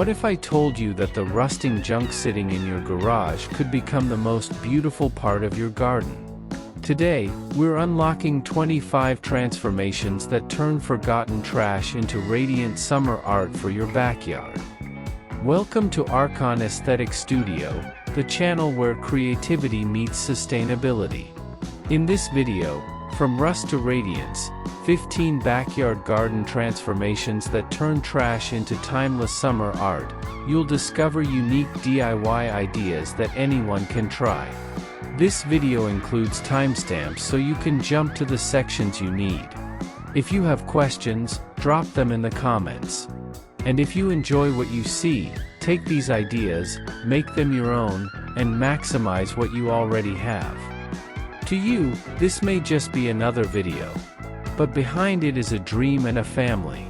What if I told you that the rusting junk sitting in your garage could become the most beautiful part of your garden? Today, we're unlocking 25 transformations that turn forgotten trash into radiant summer art for your backyard. Welcome to Archon Aesthetic Studio, the channel where creativity meets sustainability. In this video, from rust to radiance, 15 backyard garden transformations that turn trash into timeless summer art, you'll discover unique DIY ideas that anyone can try. This video includes timestamps so you can jump to the sections you need. If you have questions, drop them in the comments. And if you enjoy what you see, take these ideas, make them your own, and maximize what you already have. To you, this may just be another video. But behind it is a dream and a family.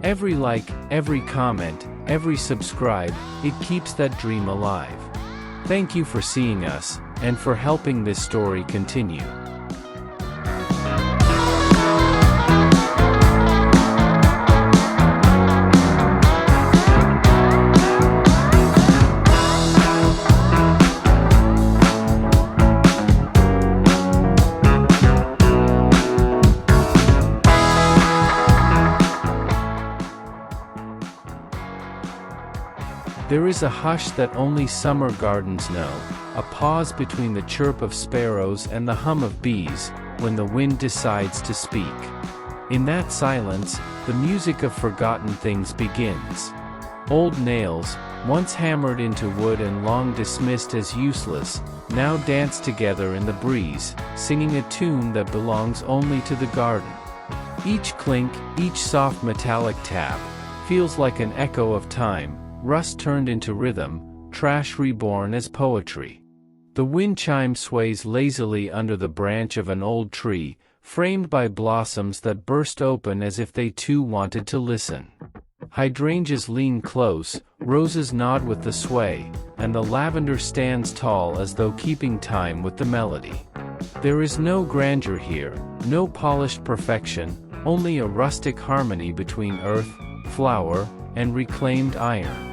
Every like, every comment, every subscribe, it keeps that dream alive. Thank you for seeing us, and for helping this story continue. There is a hush that only summer gardens know, a pause between the chirp of sparrows and the hum of bees, when the wind decides to speak. In that silence, the music of forgotten things begins. Old nails, once hammered into wood and long dismissed as useless, now dance together in the breeze, singing a tune that belongs only to the garden. Each clink, each soft metallic tap, feels like an echo of time. Rust turned into rhythm, trash reborn as poetry. The wind chime sways lazily under the branch of an old tree, framed by blossoms that burst open as if they too wanted to listen. Hydrangeas lean close, roses nod with the sway, and the lavender stands tall as though keeping time with the melody. There is no grandeur here, no polished perfection, only a rustic harmony between earth, flower, and reclaimed iron.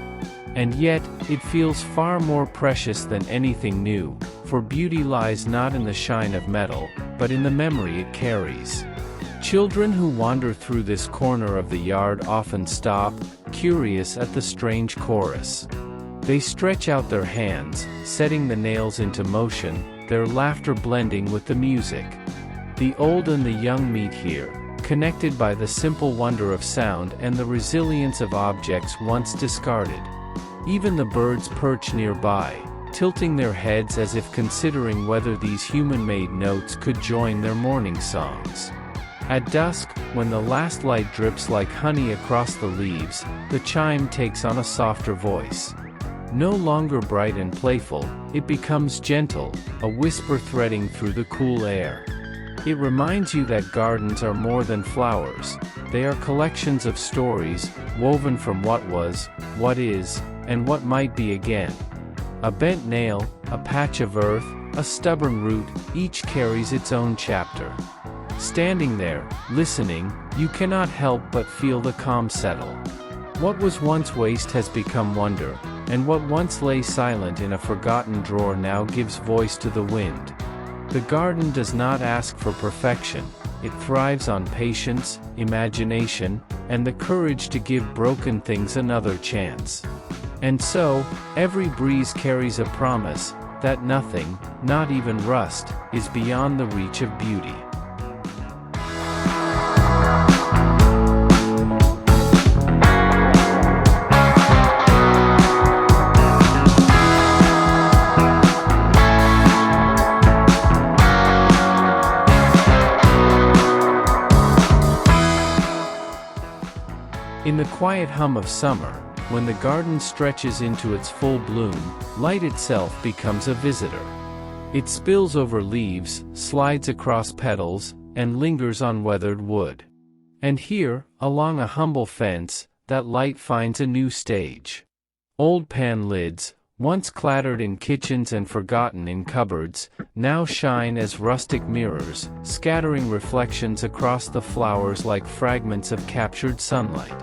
And yet, it feels far more precious than anything new, for beauty lies not in the shine of metal, but in the memory it carries. Children who wander through this corner of the yard often stop, curious at the strange chorus. They stretch out their hands, setting the nails into motion, their laughter blending with the music. The old and the young meet here, connected by the simple wonder of sound and the resilience of objects once discarded. Even the birds perch nearby, tilting their heads as if considering whether these human-made notes could join their morning songs. At dusk, when the last light drips like honey across the leaves, the chime takes on a softer voice. No longer bright and playful, it becomes gentle, a whisper threading through the cool air. It reminds you that gardens are more than flowers. They are collections of stories, woven from what was, what is, and what might be again. A bent nail, a patch of earth, a stubborn root, each carries its own chapter. Standing there, listening, you cannot help but feel the calm settle. What was once waste has become wonder, and what once lay silent in a forgotten drawer now gives voice to the wind. The garden does not ask for perfection, it thrives on patience, imagination, and the courage to give broken things another chance. And so, every breeze carries a promise, that nothing, not even rust, is beyond the reach of beauty. In the quiet hum of summer, when the garden stretches into its full bloom, light itself becomes a visitor. It spills over leaves, slides across petals, and lingers on weathered wood. And here, along a humble fence, that light finds a new stage. Old pan lids, once clattered in kitchens and forgotten in cupboards, now shine as rustic mirrors, scattering reflections across the flowers like fragments of captured sunlight.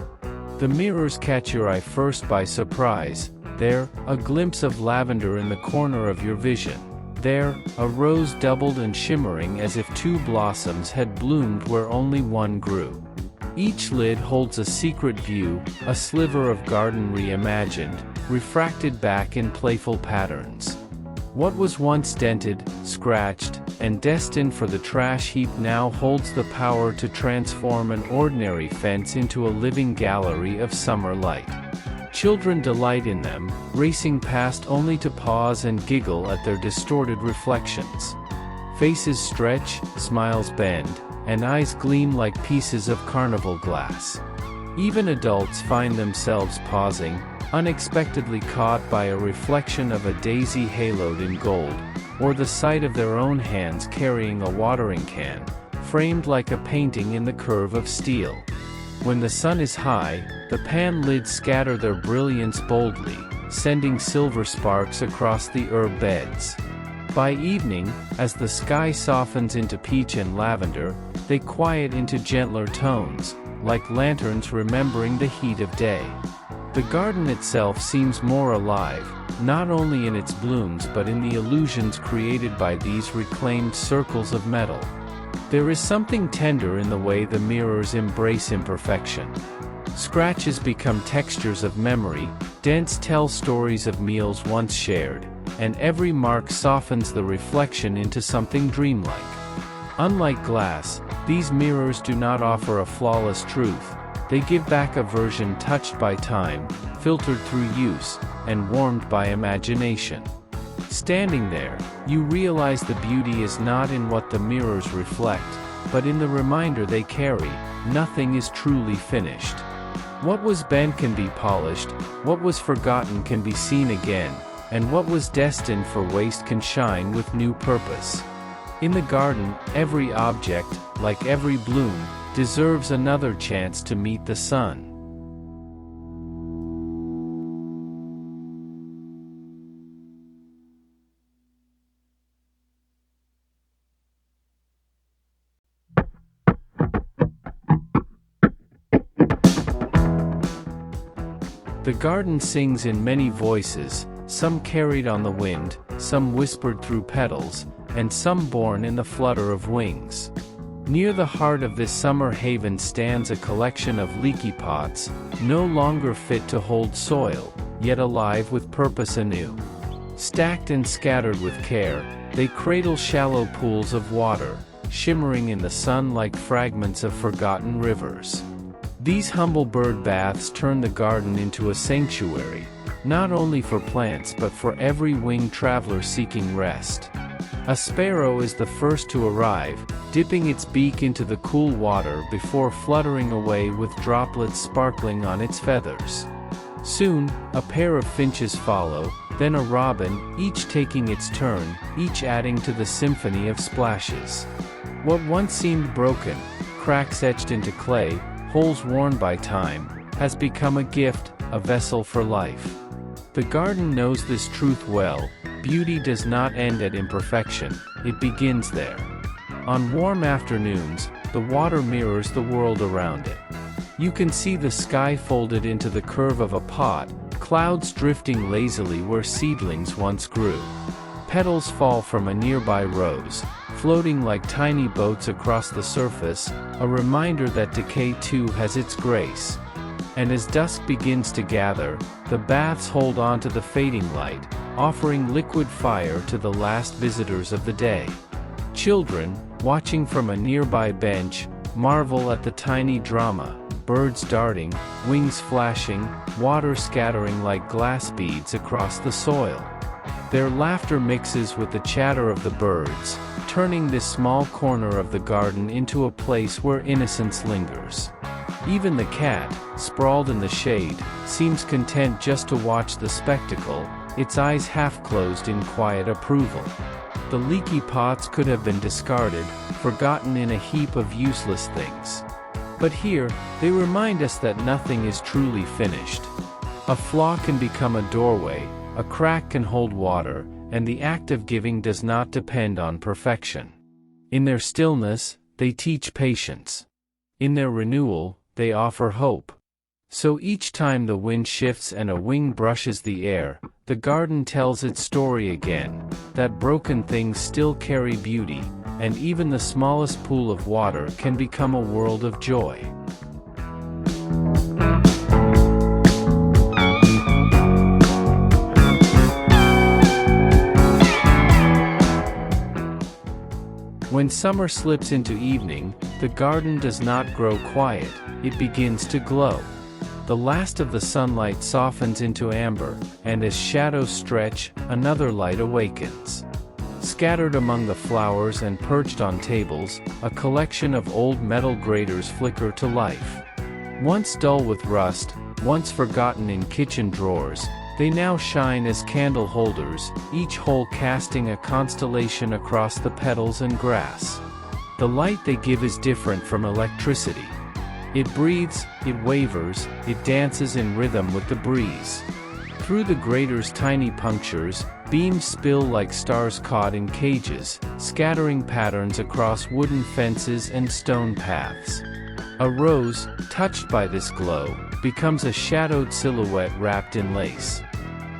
The mirrors catch your eye first by surprise. There, a glimpse of lavender in the corner of your vision. There, a rose doubled and shimmering as if two blossoms had bloomed where only one grew. Each lid holds a secret view, a sliver of garden reimagined, refracted back in playful patterns. What was once dented, scratched, and destined for the trash heap now holds the power to transform an ordinary fence into a living gallery of summer light. Children delight in them, racing past only to pause and giggle at their distorted reflections. Faces stretch, smiles bend, and eyes gleam like pieces of carnival glass. Even adults find themselves pausing, unexpectedly caught by a reflection of a daisy haloed in gold, or the sight of their own hands carrying a watering can, framed like a painting in the curve of steel. When the sun is high, the pan lids scatter their brilliance boldly, sending silver sparks across the herb beds. By evening, as the sky softens into peach and lavender, they quiet into gentler tones, like lanterns remembering the heat of day. The garden itself seems more alive, not only in its blooms but in the illusions created by these reclaimed circles of metal. There is something tender in the way the mirrors embrace imperfection. Scratches become textures of memory, dents tell stories of meals once shared, and every mark softens the reflection into something dreamlike. Unlike glass, these mirrors do not offer a flawless truth. They give back a version touched by time, filtered through use, and warmed by imagination. Standing there, you realize the beauty is not in what the mirrors reflect, but in the reminder they carry: nothing is truly finished. What was bent can be polished, what was forgotten can be seen again, and what was destined for waste can shine with new purpose. In the garden, every object, like every bloom, deserves another chance to meet the sun. The garden sings in many voices, some carried on the wind, some whispered through petals, and some born in the flutter of wings. Near the heart of this summer haven stands a collection of leaky pots, no longer fit to hold soil, yet alive with purpose anew. Stacked and scattered with care, they cradle shallow pools of water, shimmering in the sun like fragments of forgotten rivers. These humble bird baths turn the garden into a sanctuary, not only for plants but for every winged traveler seeking rest. A sparrow is the first to arrive, dipping its beak into the cool water before fluttering away with droplets sparkling on its feathers. Soon, a pair of finches follow, then a robin, each taking its turn, each adding to the symphony of splashes. What once seemed broken, cracks etched into clay, holes worn by time, has become a gift, a vessel for life. The garden knows this truth well: beauty does not end at imperfection, it begins there. On warm afternoons, the water mirrors the world around it. You can see the sky folded into the curve of a pot, clouds drifting lazily where seedlings once grew. Petals fall from a nearby rose, floating like tiny boats across the surface, a reminder that decay too has its grace. And as dusk begins to gather, the baths hold on to the fading light, offering liquid fire to the last visitors of the day. Children, watching from a nearby bench, marvel at the tiny drama: birds darting, wings flashing, water scattering like glass beads across the soil. Their laughter mixes with the chatter of the birds, turning this small corner of the garden into a place where innocence lingers. Even the cat, sprawled in the shade, seems content just to watch the spectacle, its eyes half closed in quiet approval. The leaky pots could have been discarded, forgotten in a heap of useless things. But here, they remind us that nothing is truly finished. A flaw can become a doorway, a crack can hold water, and the act of giving does not depend on perfection. In their stillness, they teach patience. In their renewal, they offer hope. So each time the wind shifts and a wing brushes the air, the garden tells its story again, that broken things still carry beauty, and even the smallest pool of water can become a world of joy. When summer slips into evening, the garden does not grow quiet, it begins to glow. The last of the sunlight softens into amber, and as shadows stretch, another light awakens. Scattered among the flowers and perched on tables, a collection of old metal graters flicker to life. Once dull with rust, once forgotten in kitchen drawers, they now shine as candle holders, each hole casting a constellation across the petals and grass. The light they give is different from electricity. It breathes, it wavers, it dances in rhythm with the breeze. Through the grater's tiny punctures, beams spill like stars caught in cages, scattering patterns across wooden fences and stone paths. A rose, touched by this glow, becomes a shadowed silhouette wrapped in lace.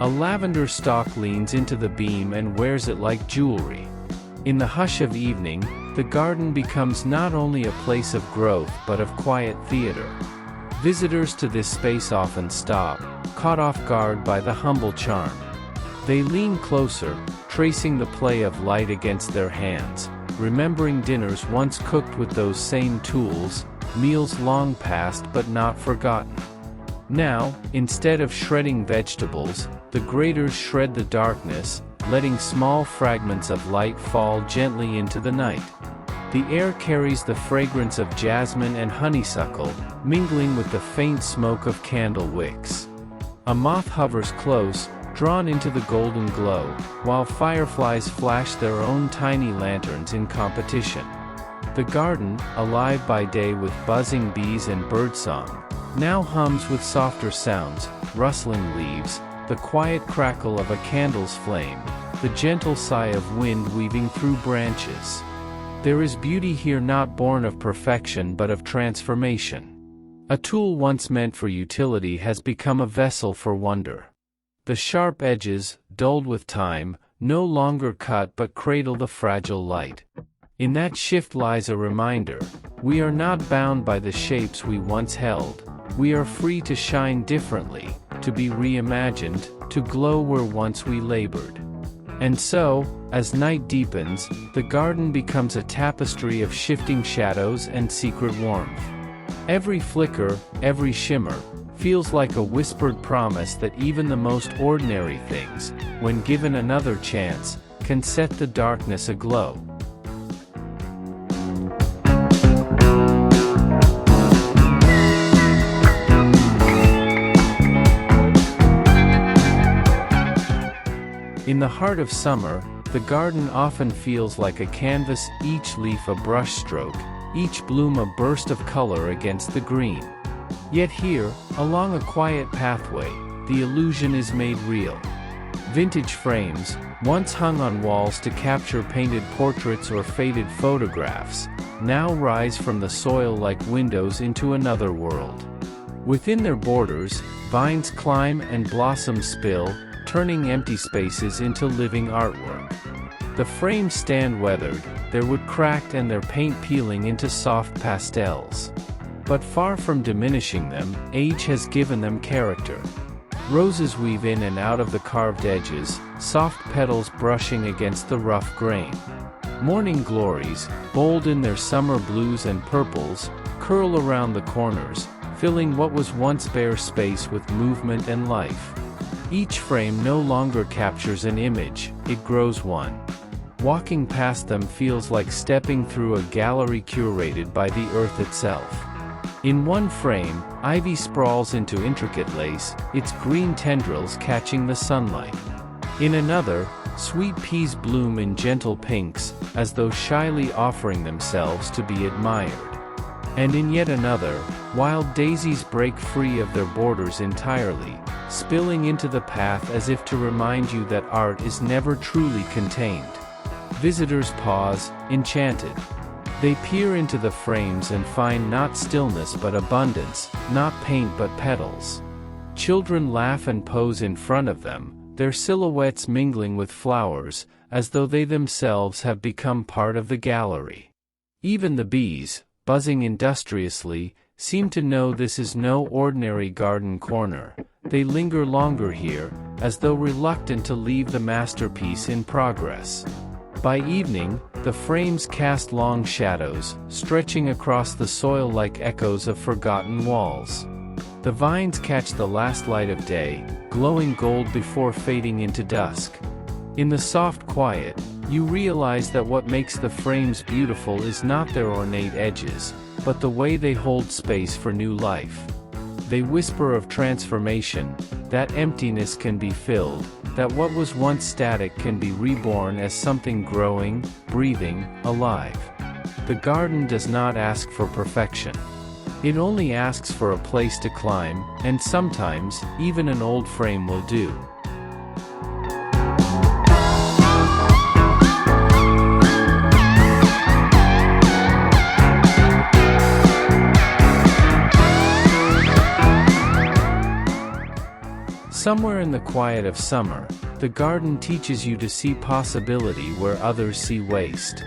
A lavender stalk leans into the beam and wears it like jewelry. In the hush of evening, the garden becomes not only a place of growth but of quiet theater. Visitors to this space often stop, caught off guard by the humble charm. They lean closer, tracing the play of light against their hands, remembering dinners once cooked with those same tools, meals long past but not forgotten. Now, instead of shredding vegetables, the graters shred the darkness, letting small fragments of light fall gently into the night. The air carries the fragrance of jasmine and honeysuckle, mingling with the faint smoke of candle wicks. A moth hovers close, drawn into the golden glow, while fireflies flash their own tiny lanterns in competition. The garden, alive by day with buzzing bees and birdsong, now hums with softer sounds, rustling leaves, the quiet crackle of a candle's flame, the gentle sigh of wind weaving through branches. There is beauty here not born of perfection but of transformation. A tool once meant for utility has become a vessel for wonder. The sharp edges, dulled with time, no longer cut but cradle the fragile light. In that shift lies a reminder: we are not bound by the shapes we once held. We are free to shine differently, to be reimagined, to glow where once we labored. And so, as night deepens, the garden becomes a tapestry of shifting shadows and secret warmth. Every flicker, every shimmer, feels like a whispered promise that even the most ordinary things, when given another chance, can set the darkness aglow. In the heart of summer, the garden often feels like a canvas, each leaf a brushstroke, each bloom a burst of color against the green. Yet here, along a quiet pathway, the illusion is made real. Vintage frames, once hung on walls to capture painted portraits or faded photographs, now rise from the soil like windows into another world. Within their borders, vines climb and blossoms spill, turning empty spaces into living artwork. The frames stand weathered, their wood cracked and their paint peeling into soft pastels. But far from diminishing them, age has given them character. Roses weave in and out of the carved edges, soft petals brushing against the rough grain. Morning glories, bold in their summer blues and purples, curl around the corners, filling what was once bare space with movement and life. Each frame no longer captures an image, it grows one. Walking past them feels like stepping through a gallery curated by the earth itself. In one frame, ivy sprawls into intricate lace, its green tendrils catching the sunlight. In another, sweet peas bloom in gentle pinks, as though shyly offering themselves to be admired. And in yet another, wild daisies break free of their borders entirely, spilling into the path as if to remind you that art is never truly contained. Visitors pause, enchanted. They peer into the frames and find not stillness but abundance, not paint but petals. Children laugh and pose in front of them, their silhouettes mingling with flowers, as though they themselves have become part of the gallery. Even the bees, buzzing industriously, seem to know this is no ordinary garden corner. They linger longer here, as though reluctant to leave the masterpiece in progress. By evening, the frames cast long shadows, stretching across the soil like echoes of forgotten walls. The vines catch the last light of day, glowing gold before fading into dusk. In the soft quiet, you realize that what makes the frames beautiful is not their ornate edges, but the way they hold space for new life. They whisper of transformation, that emptiness can be filled, that what was once static can be reborn as something growing, breathing, alive. The garden does not ask for perfection. It only asks for a place to climb, and sometimes, even an old frame will do. Somewhere in the quiet of summer, the garden teaches you to see possibility where others see waste.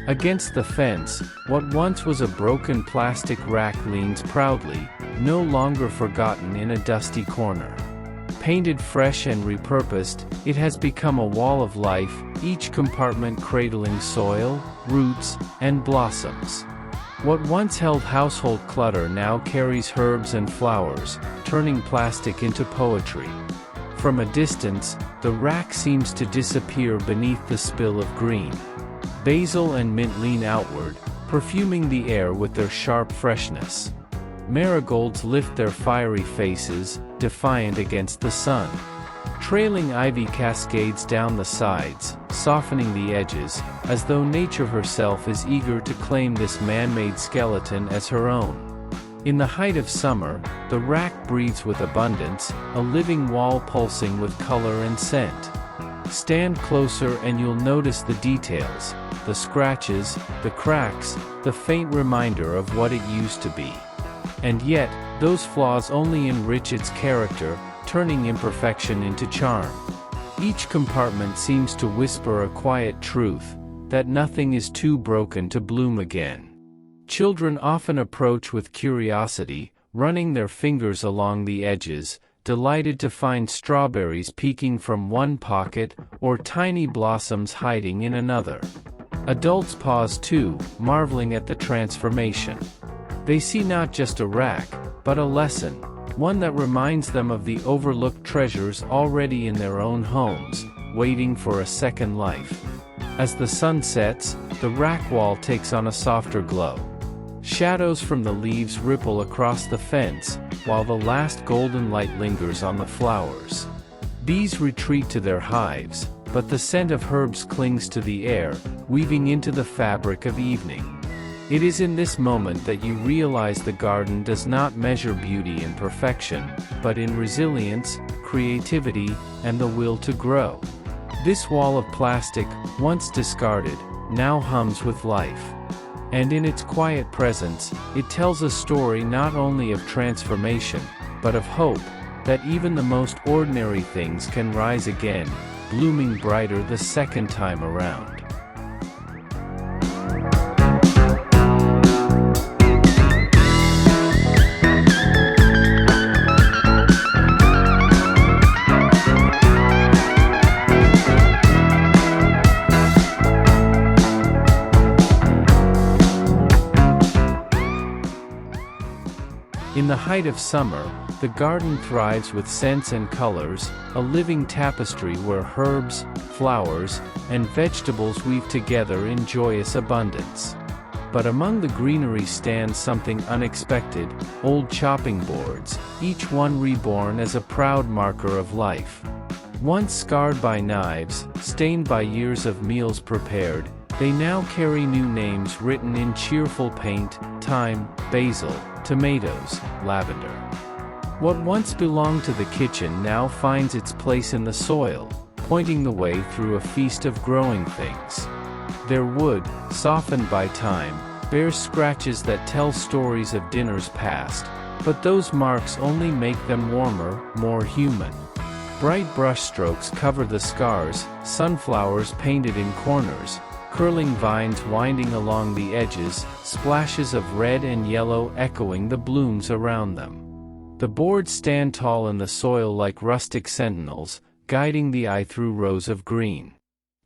Against the fence, what once was a broken plastic rack leans proudly, no longer forgotten in a dusty corner. Painted fresh and repurposed, it has become a wall of life, each compartment cradling soil, roots, and blossoms. What once held household clutter now carries herbs and flowers, turning plastic into poetry. From a distance, the rack seems to disappear beneath the spill of green. Basil and mint lean outward, perfuming the air with their sharp freshness. Marigolds lift their fiery faces, defiant against the sun. Trailing ivy cascades down the sides, softening the edges, as though nature herself is eager to claim this man-made skeleton as her own. In the height of summer, the rack breathes with abundance, a living wall pulsing with color and scent. Stand closer and you'll notice the details, the scratches, the cracks, the faint reminder of what it used to be. And yet, those flaws only enrich its character, turning imperfection into charm. Each compartment seems to whisper a quiet truth, that nothing is too broken to bloom again. Children often approach with curiosity, running their fingers along the edges, delighted to find strawberries peeking from one pocket, or tiny blossoms hiding in another. Adults pause too, marveling at the transformation. They see not just a rack, but a lesson, one that reminds them of the overlooked treasures already in their own homes, waiting for a second life. As the sun sets, the rack wall takes on a softer glow. Shadows from the leaves ripple across the fence, while the last golden light lingers on the flowers. Bees retreat to their hives, but the scent of herbs clings to the air, weaving into the fabric of evening. It is in this moment that you realize the garden does not measure beauty in perfection, but in resilience, creativity, and the will to grow. This wall of plastic, once discarded, now hums with life. And in its quiet presence, it tells a story not only of transformation, but of hope, that even the most ordinary things can rise again, blooming brighter the second time around. In the height of summer, the garden thrives with scents and colors, a living tapestry where herbs, flowers, and vegetables weave together in joyous abundance. But among the greenery stands something unexpected, old chopping boards, each one reborn as a proud marker of life. Once scarred by knives, stained by years of meals prepared, they now carry new names written in cheerful paint: thyme, basil, tomatoes, lavender. What once belonged to the kitchen now finds its place in the soil, pointing the way through a feast of growing things. Their wood, softened by time, bears scratches that tell stories of dinners past, but those marks only make them warmer, more human. Bright brushstrokes cover the scars, sunflowers painted in corners, curling vines winding along the edges, splashes of red and yellow echoing the blooms around them. The boards stand tall in the soil like rustic sentinels, guiding the eye through rows of green.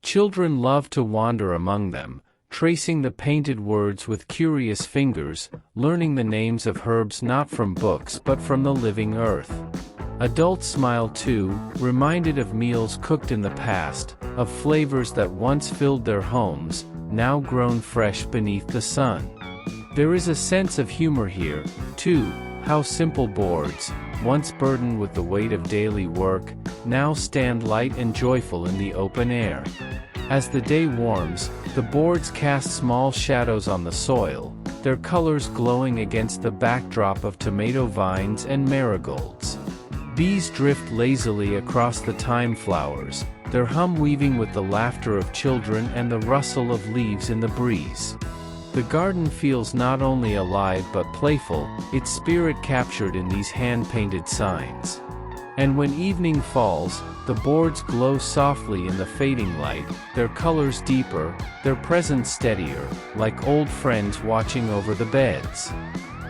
Children love to wander among them, tracing the painted words with curious fingers, learning the names of herbs not from books but from the living earth. Adults smile too, reminded of meals cooked in the past, of flavors that once filled their homes, now grown fresh beneath the sun. There is a sense of humor here, too, how simple boards, once burdened with the weight of daily work, now stand light and joyful in the open air. As the day warms, the boards cast small shadows on the soil, their colors glowing against the backdrop of tomato vines and marigolds. Bees drift lazily across the thyme flowers, their hum weaving with the laughter of children and the rustle of leaves in the breeze. The garden feels not only alive but playful, its spirit captured in these hand-painted signs. And when evening falls, the boards glow softly in the fading light, their colors deeper, their presence steadier, like old friends watching over the beds.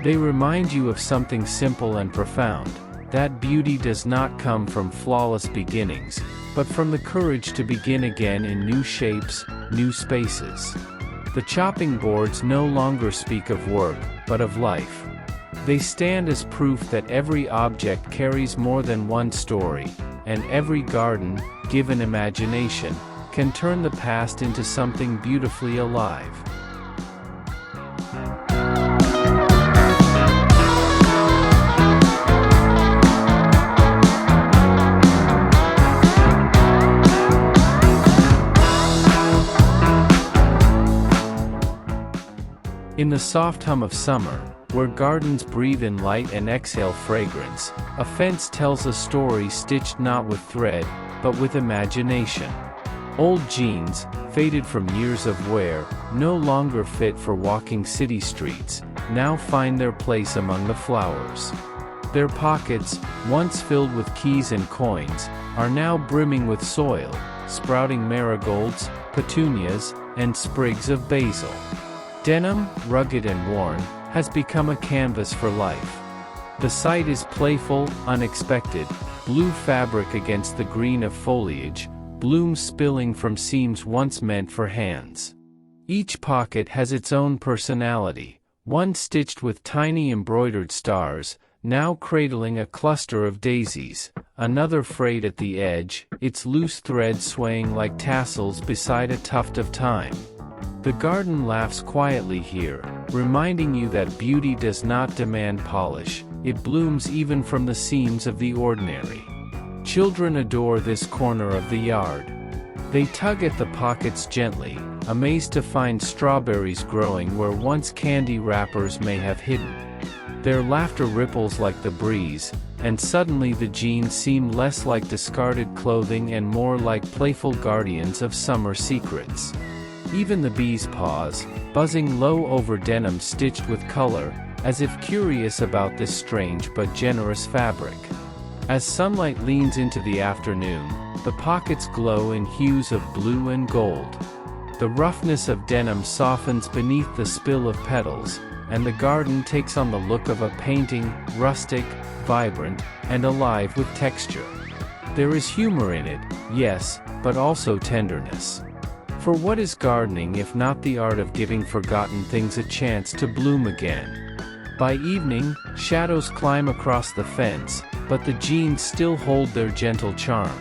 They remind you of something simple and profound, that beauty does not come from flawless beginnings, but from the courage to begin again in new shapes, new spaces. The chopping boards no longer speak of work, but of life. They stand as proof that every object carries more than one story, and every garden, given imagination, can turn the past into something beautifully alive. In the soft hum of summer, where gardens breathe in light and exhale fragrance, a fence tells a story stitched not with thread, but with imagination. Old jeans, faded from years of wear, no longer fit for walking city streets, now find their place among the flowers. Their pockets, once filled with keys and coins, are now brimming with soil, sprouting marigolds, petunias, and sprigs of basil. Denim, rugged and worn, has become a canvas for life. The sight is playful, unexpected, blue fabric against the green of foliage, blooms spilling from seams once meant for hands. Each pocket has its own personality, one stitched with tiny embroidered stars, now cradling a cluster of daisies, another frayed at the edge, its loose thread swaying like tassels beside a tuft of thyme. The garden laughs quietly here, reminding you that beauty does not demand polish, it blooms even from the seams of the ordinary. Children adore this corner of the yard. They tug at the pockets gently, amazed to find strawberries growing where once candy wrappers may have hidden. Their laughter ripples like the breeze, and suddenly the jeans seem less like discarded clothing and more like playful guardians of summer secrets. Even the bees pause, buzzing low over denim stitched with color, as if curious about this strange but generous fabric. As sunlight leans into the afternoon, the pockets glow in hues of blue and gold. The roughness of denim softens beneath the spill of petals, and the garden takes on the look of a painting, rustic, vibrant, and alive with texture. There is humor in it, yes, but also tenderness. For what is gardening if not the art of giving forgotten things a chance to bloom again? By evening, shadows climb across the fence, but the jeans still hold their gentle charm.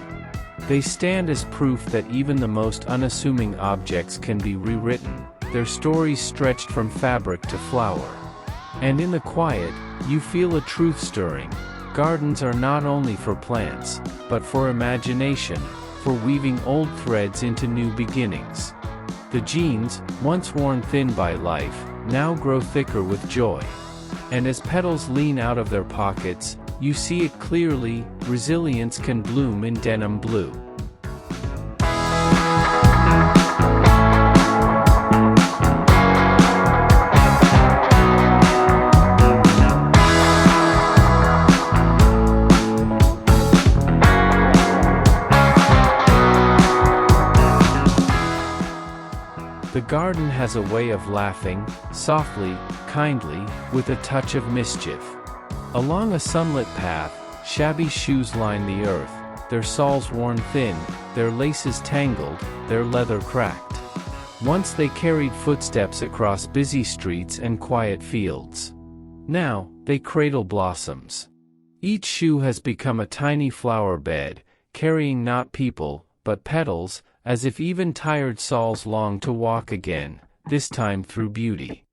They stand as proof that even the most unassuming objects can be rewritten, their stories stretched from fabric to flower. And in the quiet, you feel a truth stirring. Gardens are not only for plants, but for imagination, for weaving old threads into new beginnings. The jeans, once worn thin by life, now grow thicker with joy. And as petals lean out of their pockets, you see it clearly, resilience can bloom in denim blue. garden has a way of laughing, softly, kindly, with a touch of mischief. Along a sunlit path, shabby shoes line the earth, their soles worn thin, their laces tangled, their leather cracked. Once they carried footsteps across busy streets and quiet fields. Now, they cradle blossoms. Each shoe has become a tiny flower bed, carrying not people, but petals, as if even tired soles long to walk again, this time through beauty.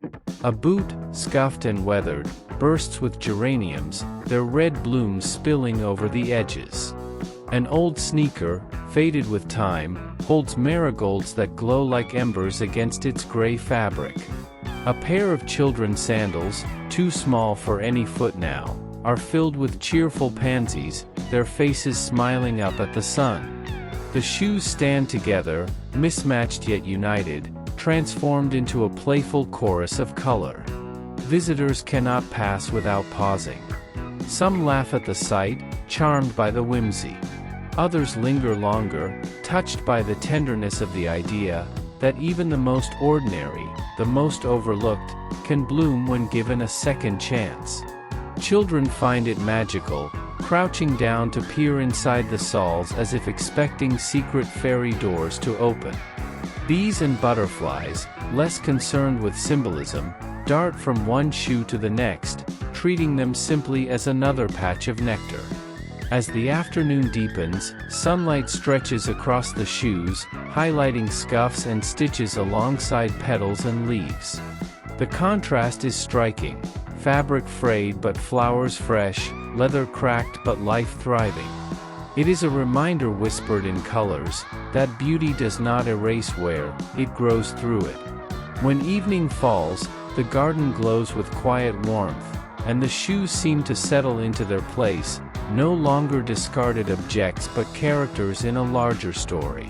A boot, scuffed and weathered, bursts with geraniums, their red blooms spilling over the edges. An old sneaker, faded with time, holds marigolds that glow like embers against its gray fabric. A pair of children's sandals, too small for any foot now, are filled with cheerful pansies, their faces smiling up at the sun. The shoes stand together, mismatched yet united, transformed into a playful chorus of color. Visitors cannot pass without pausing. Some laugh at the sight, charmed by the whimsy. Others linger longer, touched by the tenderness of the idea that even the most ordinary, the most overlooked, can bloom when given a second chance. Children find it magical, crouching down to peer inside the soles as if expecting secret fairy doors to open. Bees and butterflies, less concerned with symbolism, dart from one shoe to the next, treating them simply as another patch of nectar. As the afternoon deepens, sunlight stretches across the shoes, highlighting scuffs and stitches alongside petals and leaves. The contrast is striking, fabric frayed but flowers fresh, leather cracked but life thriving. It is a reminder whispered in colors, that beauty does not erase wear, it grows through it. When evening falls, the garden glows with quiet warmth, and the shoes seem to settle into their place, no longer discarded objects but characters in a larger story.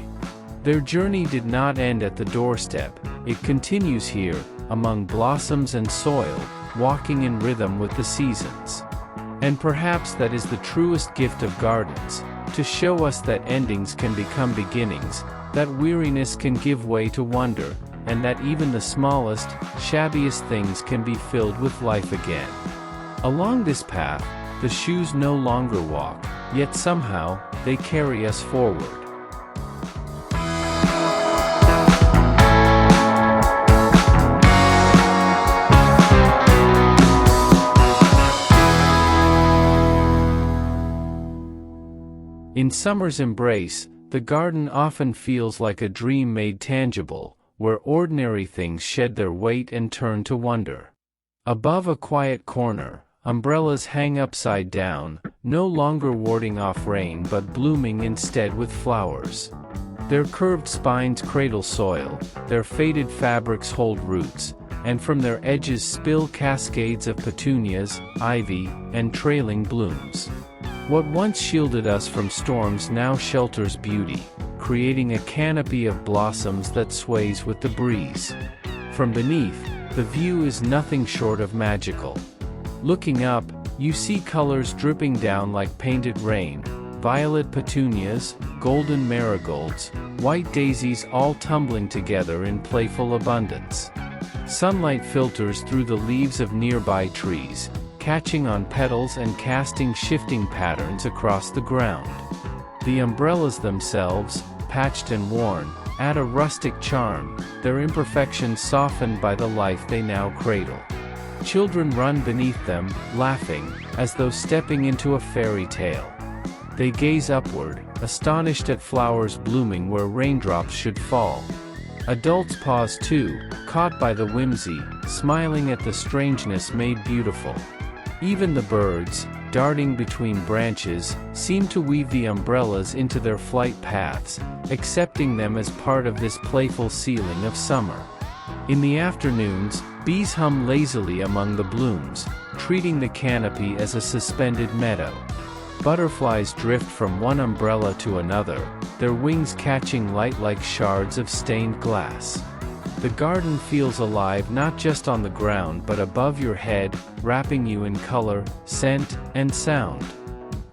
Their journey did not end at the doorstep, it continues here, among blossoms and soil, walking in rhythm with the seasons. And perhaps that is the truest gift of gardens, to show us that endings can become beginnings, that weariness can give way to wonder, and that even the smallest, shabbiest things can be filled with life again. Along this path, the shoes no longer walk, yet somehow, they carry us forward. In summer's embrace, the garden often feels like a dream made tangible, where ordinary things shed their weight and turn to wonder. Above a quiet corner, umbrellas hang upside down, no longer warding off rain but blooming instead with flowers. Their curved spines cradle soil, their faded fabrics hold roots, and from their edges spill cascades of petunias, ivy, and trailing blooms. What once shielded us from storms now shelters beauty, creating a canopy of blossoms that sways with the breeze. From beneath, the view is nothing short of magical. Looking up, you see colors dripping down like painted rain, violet petunias, golden marigolds, white daisies all tumbling together in playful abundance. Sunlight filters through the leaves of nearby trees, catching on petals and casting shifting patterns across the ground. The umbrellas themselves, patched and worn, add a rustic charm, their imperfections softened by the life they now cradle. Children run beneath them, laughing, as though stepping into a fairy tale. They gaze upward, astonished at flowers blooming where raindrops should fall. Adults pause too, caught by the whimsy, smiling at the strangeness made beautiful. Even the birds, darting between branches, seem to weave the umbrellas into their flight paths, accepting them as part of this playful sealing of summer. In the afternoons, bees hum lazily among the blooms, treating the canopy as a suspended meadow. Butterflies drift from one umbrella to another, their wings catching light like shards of stained glass. The garden feels alive not just on the ground but above your head, wrapping you in color, scent, and sound.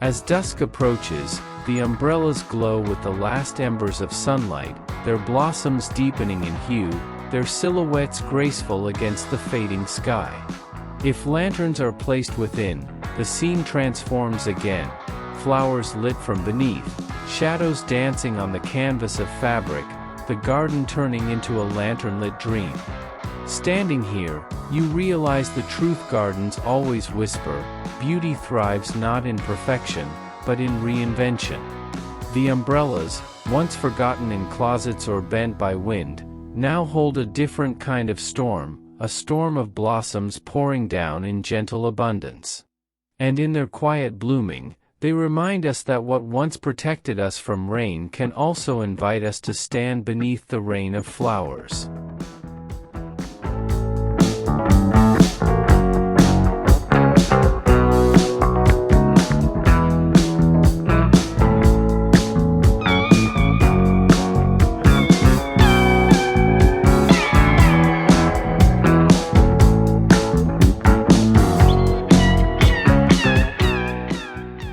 As dusk approaches, the umbrellas glow with the last embers of sunlight, their blossoms deepening in hue, their silhouettes graceful against the fading sky. If lanterns are placed within, the scene transforms again, flowers lit from beneath, shadows dancing on the canvas of fabric, the garden turning into a lantern-lit dream. Standing here, you realize the truth gardens always whisper, beauty thrives not in perfection, but in reinvention. The umbrellas, once forgotten in closets or bent by wind, now hold a different kind of storm, a storm of blossoms pouring down in gentle abundance. And in their quiet blooming, they remind us that what once protected us from rain can also invite us to stand beneath the rain of flowers.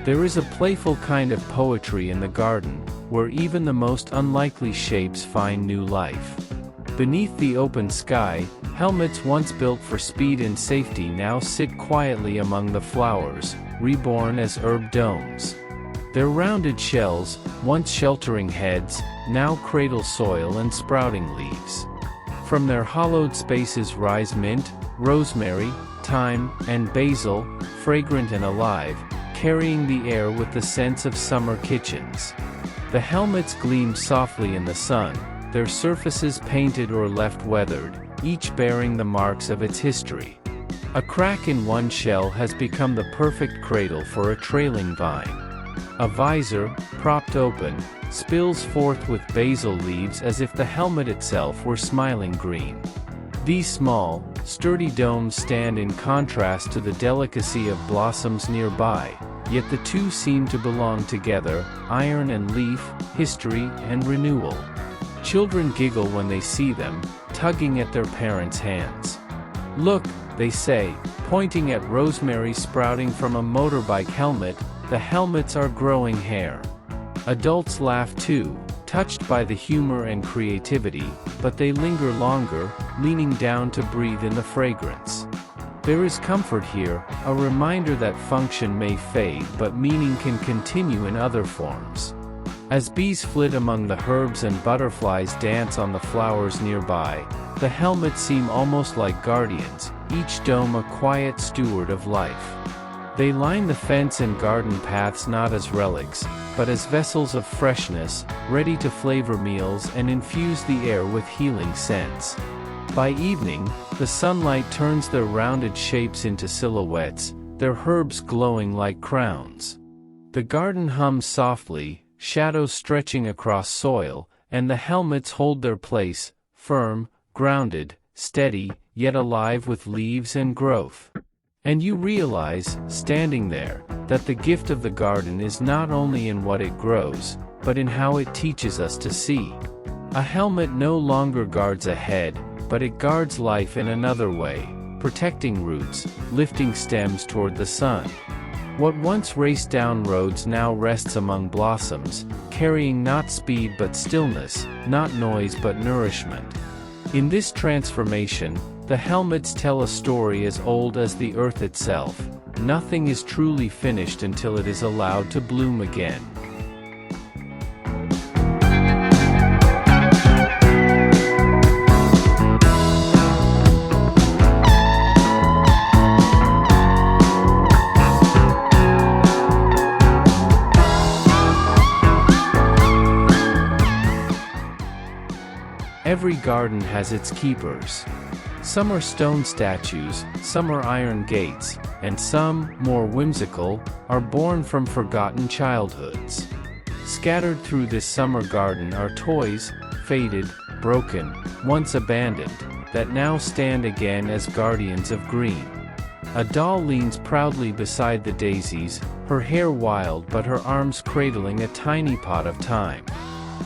There is a playful kind of poetry in the garden, where even the most unlikely shapes find new life. Beneath the open sky, helmets once built for speed and safety now sit quietly among the flowers, reborn as herb domes. Their rounded shells, once sheltering heads, now cradle soil and sprouting leaves. From their hollowed spaces rise mint, rosemary, thyme, and basil, fragrant and alive, carrying the air with the sense of summer kitchens. The helmets gleam softly in the sun, their surfaces painted or left weathered, each bearing the marks of its history. A crack in one shell has become the perfect cradle for a trailing vine. A visor, propped open, spills forth with basil leaves as if the helmet itself were smiling green. These small, sturdy domes stand in contrast to the delicacy of blossoms nearby, yet the two seem to belong together, iron and leaf, history and renewal. Children giggle when they see them, tugging at their parents' hands. Look, they say, pointing at rosemary sprouting from a motorbike helmet, the helmets are growing hair. Adults laugh too, touched by the humor and creativity, but they linger longer, leaning down to breathe in the fragrance. There is comfort here, a reminder that function may fade but meaning can continue in other forms. As bees flit among the herbs and butterflies dance on the flowers nearby, the helmets seem almost like guardians, each dome a quiet steward of life. They line the fence and garden paths not as relics, but as vessels of freshness, ready to flavor meals and infuse the air with healing scents. By evening, the sunlight turns their rounded shapes into silhouettes, their herbs glowing like crowns. The garden hums softly, shadows stretching across soil, and the helmets hold their place, firm, grounded, steady, yet alive with leaves and growth. And you realize, standing there, that the gift of the garden is not only in what it grows, but in how it teaches us to see. A helmet no longer guards a head, but it guards life in another way, protecting roots, lifting stems toward the sun. What once raced down roads now rests among blossoms, carrying not speed but stillness, not noise but nourishment. In this transformation, the helmets tell a story as old as the earth itself. Nothing is truly finished until it is allowed to bloom again. Every garden has its keepers. Some are stone statues, some are iron gates, and some, more whimsical, are born from forgotten childhoods. Scattered through this summer garden are toys, faded, broken, once abandoned, that now stand again as guardians of green. A doll leans proudly beside the daisies, her hair wild but her arms cradling a tiny pot of thyme.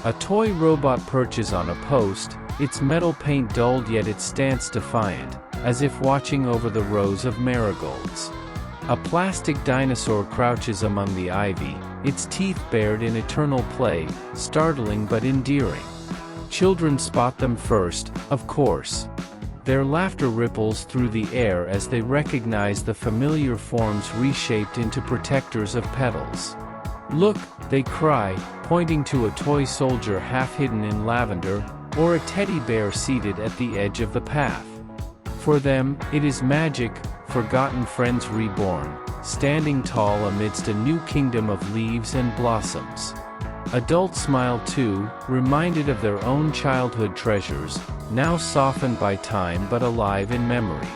A toy robot perches on a post, its metal paint dulled yet its stance defiant, as if watching over the rows of marigolds. A plastic dinosaur crouches among the ivy, its teeth bared in eternal play, startling but endearing. Children spot them first, of course. Their laughter ripples through the air as they recognize the familiar forms reshaped into protectors of petals. "Look," they cry, pointing to a toy soldier half hidden in lavender, or a teddy bear seated at the edge of the path. For them, it is magic, forgotten friends reborn, standing tall amidst a new kingdom of leaves and blossoms. Adults smile too, reminded of their own childhood treasures, now softened by time but alive in memory.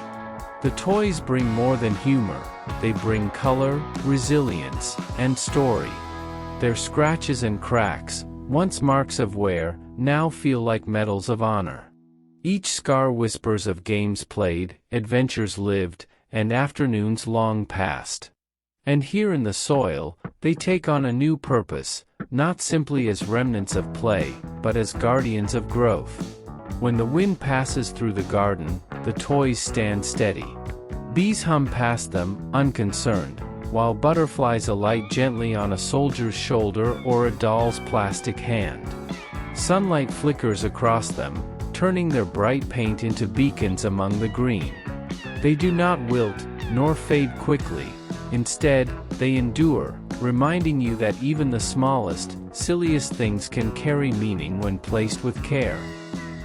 The toys bring more than humor, they bring color, resilience, and story. Their scratches and cracks, once marks of wear, now feel like medals of honor. Each scar whispers of games played, adventures lived, and afternoons long past. And here in the soil, they take on a new purpose, not simply as remnants of play, but as guardians of growth. When the wind passes through the garden, the toys stand steady. Bees hum past them, unconcerned, while butterflies alight gently on a soldier's shoulder or a doll's plastic hand. Sunlight flickers across them, turning their bright paint into beacons among the green. They do not wilt, nor fade quickly. Instead, they endure, reminding you that even the smallest, silliest things can carry meaning when placed with care.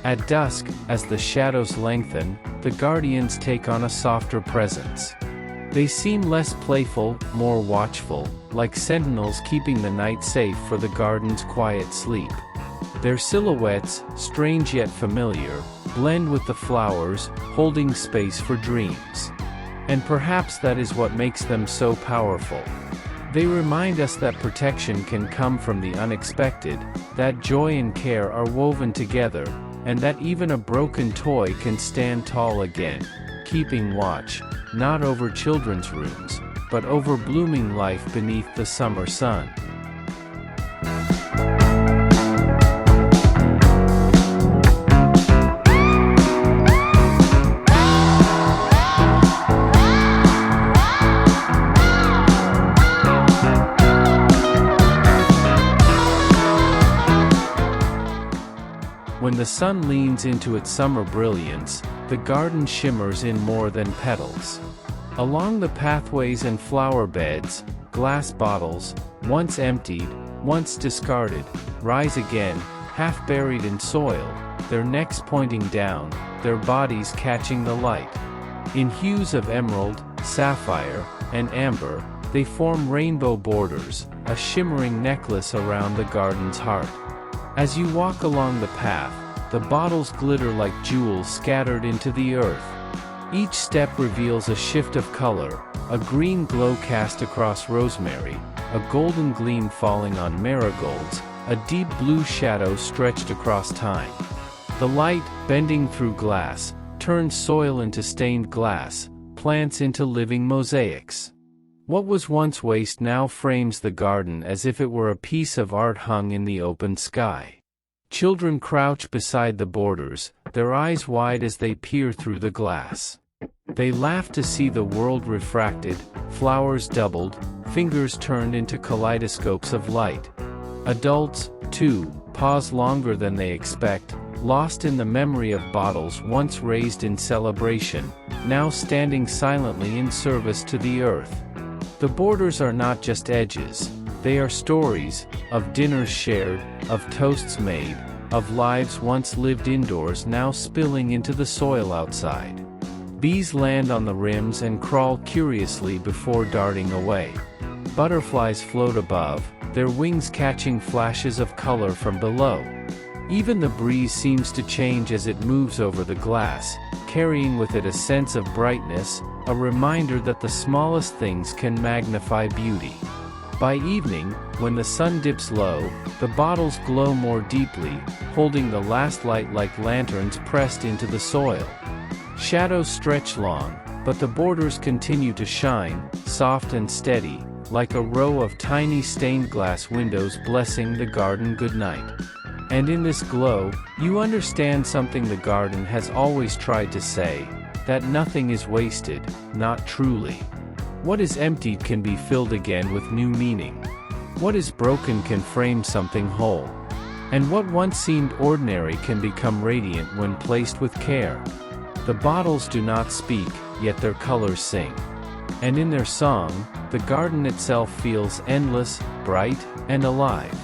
At dusk, as the shadows lengthen, the guardians take on a softer presence. They seem less playful, more watchful, like sentinels keeping the night safe for the garden's quiet sleep. Their silhouettes, strange yet familiar, blend with the flowers, holding space for dreams. And perhaps that is what makes them so powerful. They remind us that protection can come from the unexpected, that joy and care are woven together, and that even a broken toy can stand tall again, keeping watch, not over children's rooms, but over blooming life beneath the summer sun. When the sun leans into its summer brilliance, the garden shimmers in more than petals. Along the pathways and flower beds, glass bottles, once emptied, once discarded, rise again, half buried in soil, their necks pointing down, their bodies catching the light. In hues of emerald, sapphire, and amber, they form rainbow borders, a shimmering necklace around the garden's heart. As you walk along the path, the bottles glitter like jewels scattered into the earth. Each step reveals a shift of color, a green glow cast across rosemary, a golden gleam falling on marigolds, a deep blue shadow stretched across thyme. The light, bending through glass, turns soil into stained glass, plants into living mosaics. What was once waste now frames the garden as if it were a piece of art hung in the open sky. Children crouch beside the borders, their eyes wide as they peer through the glass. They laugh to see the world refracted, flowers doubled, fingers turned into kaleidoscopes of light. Adults, too, pause longer than they expect, lost in the memory of bottles once raised in celebration, now standing silently in service to the earth. The borders are not just edges, they are stories, of dinners shared, of toasts made, of lives once lived indoors now spilling into the soil outside. Bees land on the rims and crawl curiously before darting away. Butterflies float above, their wings catching flashes of color from below. Even the breeze seems to change as it moves over the glass, carrying with it a sense of brightness, a reminder that the smallest things can magnify beauty. By evening, when the sun dips low, the bottles glow more deeply, holding the last light like lanterns pressed into the soil. Shadows stretch long, but the borders continue to shine, soft and steady, like a row of tiny stained glass windows blessing the garden goodnight. And in this glow, you understand something the garden has always tried to say, that nothing is wasted, not truly. What is emptied can be filled again with new meaning. What is broken can frame something whole. And what once seemed ordinary can become radiant when placed with care. The bottles do not speak, yet their colors sing. And in their song, the garden itself feels endless, bright, and alive.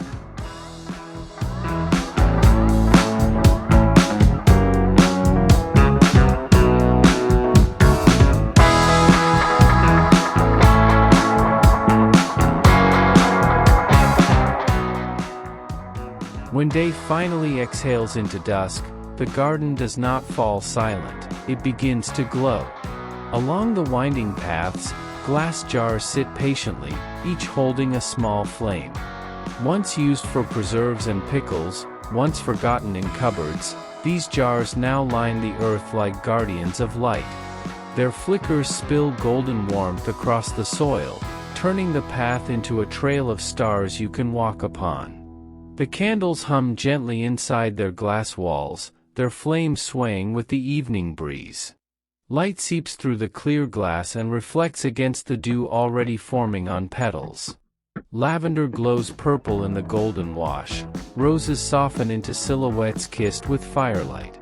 When day finally exhales into dusk, the garden does not fall silent, it begins to glow. Along the winding paths, glass jars sit patiently, each holding a small flame. Once used for preserves and pickles, once forgotten in cupboards, these jars now line the earth like guardians of light. Their flickers spill golden warmth across the soil, turning the path into a trail of stars you can walk upon. The candles hum gently inside their glass walls, their flames swaying with the evening breeze. Light seeps through the clear glass and reflects against the dew already forming on petals. Lavender glows purple in the golden wash, roses soften into silhouettes kissed with firelight.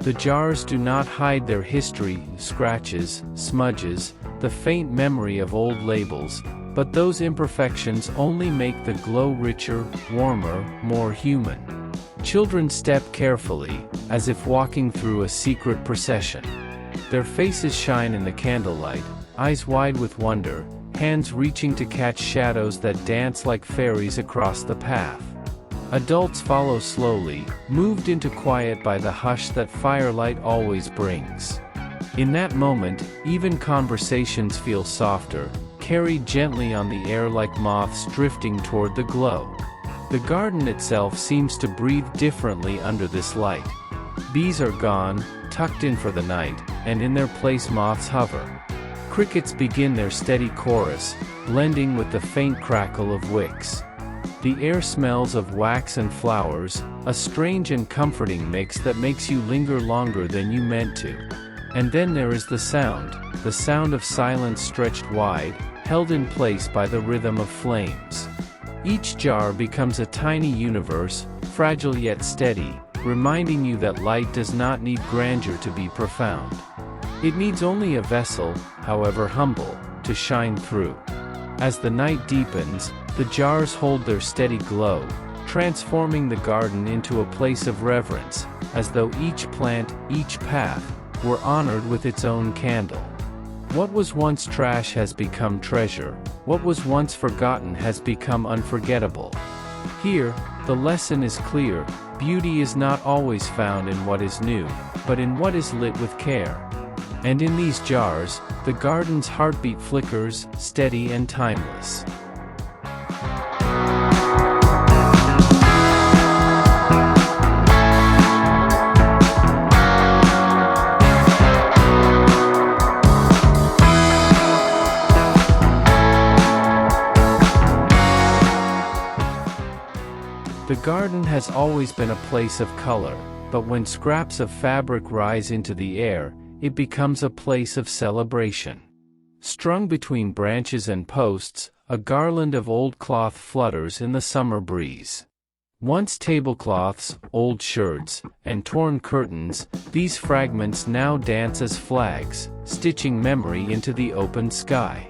The jars do not hide their history, scratches, smudges, the faint memory of old labels, but those imperfections only make the glow richer, warmer, more human. Children step carefully, as if walking through a secret procession. Their faces shine in the candlelight, eyes wide with wonder, hands reaching to catch shadows that dance like fairies across the path. Adults follow slowly, moved into quiet by the hush that firelight always brings. In that moment, even conversations feel softer, carried gently on the air like moths drifting toward the glow. The garden itself seems to breathe differently under this light. Bees are gone, tucked in for the night, and in their place moths hover. Crickets begin their steady chorus, blending with the faint crackle of wicks. The air smells of wax and flowers, a strange and comforting mix that makes you linger longer than you meant to. And then there is the sound of silence stretched wide, held in place by the rhythm of flames. Each jar becomes a tiny universe, fragile yet steady, reminding you that light does not need grandeur to be profound. It needs only a vessel, however humble, to shine through. As the night deepens, the jars hold their steady glow, transforming the garden into a place of reverence, as though each plant, each path, were honored with its own candle. What was once trash has become treasure, what was once forgotten has become unforgettable. Here, the lesson is clear, beauty is not always found in what is new, but in what is lit with care. And in these jars, the garden's heartbeat flickers, steady and timeless. The garden has always been a place of color, but when scraps of fabric rise into the air, it becomes a place of celebration. Strung between branches and posts, a garland of old cloth flutters in the summer breeze. Once tablecloths, old shirts, and torn curtains, these fragments now dance as flags, stitching memory into the open sky.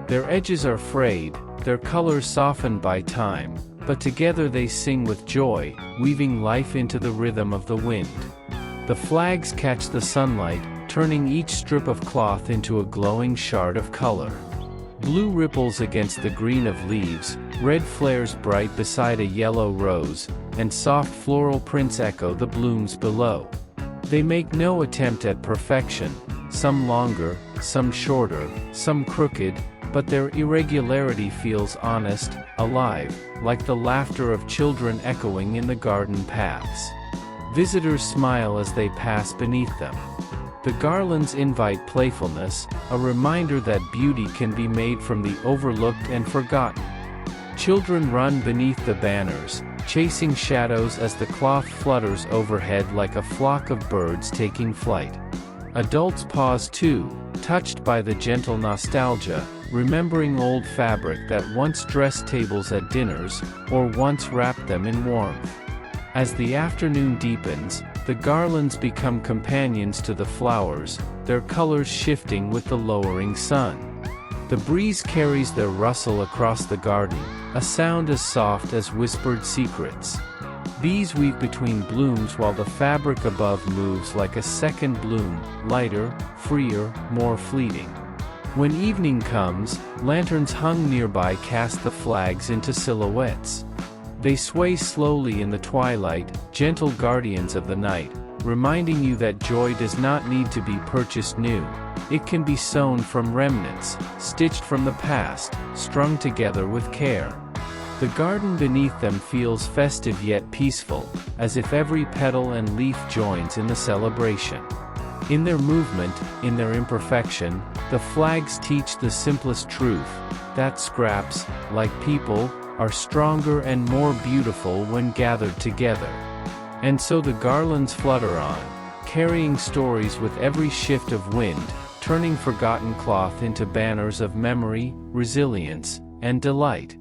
Their edges are frayed, their colors softened by time, but together they sing with joy, weaving life into the rhythm of the wind. The flags catch the sunlight, turning each strip of cloth into a glowing shard of color. Blue ripples against the green of leaves, red flares bright beside a yellow rose, and soft floral prints echo the blooms below. They make no attempt at perfection, some longer, some shorter, some crooked, but their irregularity feels honest, alive, like the laughter of children echoing in the garden paths. Visitors smile as they pass beneath them. The garlands invite playfulness, a reminder that beauty can be made from the overlooked and forgotten. Children run beneath the banners, chasing shadows as the cloth flutters overhead like a flock of birds taking flight. Adults pause too, touched by the gentle nostalgia, remembering old fabric that once dressed tables at dinners, or once wrapped them in warmth. As the afternoon deepens, the garlands become companions to the flowers, their colors shifting with the lowering sun. The breeze carries their rustle across the garden, a sound as soft as whispered secrets. These weave between blooms while the fabric above moves like a second bloom, lighter, freer, more fleeting. When evening comes, lanterns hung nearby cast the flags into silhouettes. They sway slowly in the twilight, gentle guardians of the night, reminding you that joy does not need to be purchased new. It can be sewn from remnants, stitched from the past, strung together with care. The garden beneath them feels festive yet peaceful, as if every petal and leaf joins in the celebration. In their movement, in their imperfection, the flags teach the simplest truth, that scraps, like people, are stronger and more beautiful when gathered together. And so the garlands flutter on, carrying stories with every shift of wind, turning forgotten cloth into banners of memory, resilience, and delight.